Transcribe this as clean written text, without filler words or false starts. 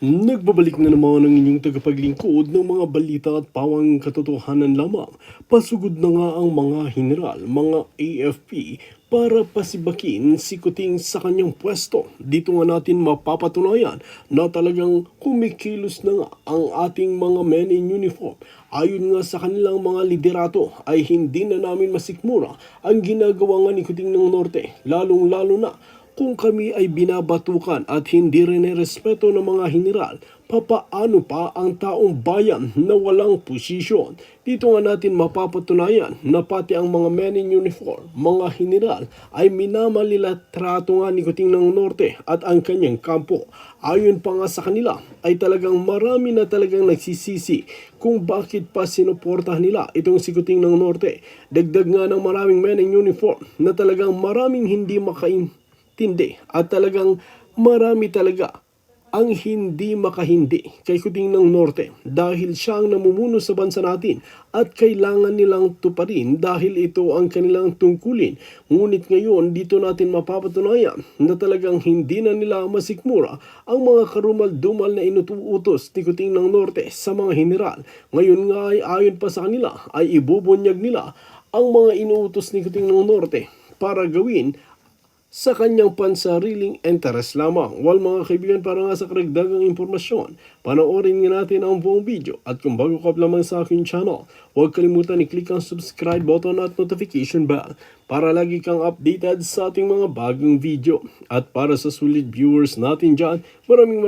Nagbabalik na naman ang inyong tagapaglingkod ng mga balita at pawang katotohanan lamang. Pasugod na nga ang mga general, mga AFP, para pasibakin si Kuting sa kanyang pwesto. Dito nga natin mapapatunayan na talagang kumikilos na nga ang ating mga men in uniform. Ayon nga sa kanilang mga liderato ay hindi na namin masikmura ang ginagawa nga ni Kuting ng Norte, lalong-lalo na kung kami ay binabatukan at hindi rin respeto ng mga general, papaano pa ang taong bayan na walang posisyon? Dito nga natin mapapatunayan na pati ang mga men in uniform, mga general, ay minamalitrato nga ni Kuting ng Norte at ang kanyang kampo. Ayon pa nga sa kanila, ay talagang marami na talagang nagsisisi kung bakit pa sinuportahan nila itong si Kuting ng Norte. Dagdag nga ng maraming men in uniform na talagang maraming hindi tindi at talagang marami talaga ang hindi makahindi kay Kuting ng Norte dahil siya ang namumuno sa bansa natin at kailangan nilang tuparin dahil ito ang kanilang tungkulin. Ngunit ngayon dito natin mapapatunayan na talagang hindi na nila masikmura ang mga karumal-dumal na inutuutos ni Kuting ng Norte sa mga general. Ngayon nga ay ayon pa sa kanila ay ibubunyag nila ang mga inuutos ni Kuting ng Norte para gawin sa kanyang pansariling interes lamang. Well mga kaibigan, para nga sa karagdagang impormasyon, panoorin nga natin ang buong video. At kung bago ka lamang sa aking channel, huwag kalimutan i-click ang subscribe button at notification bell para lagi kang updated sa ating mga bagong video. At para sa sulit viewers natin dyan, maraming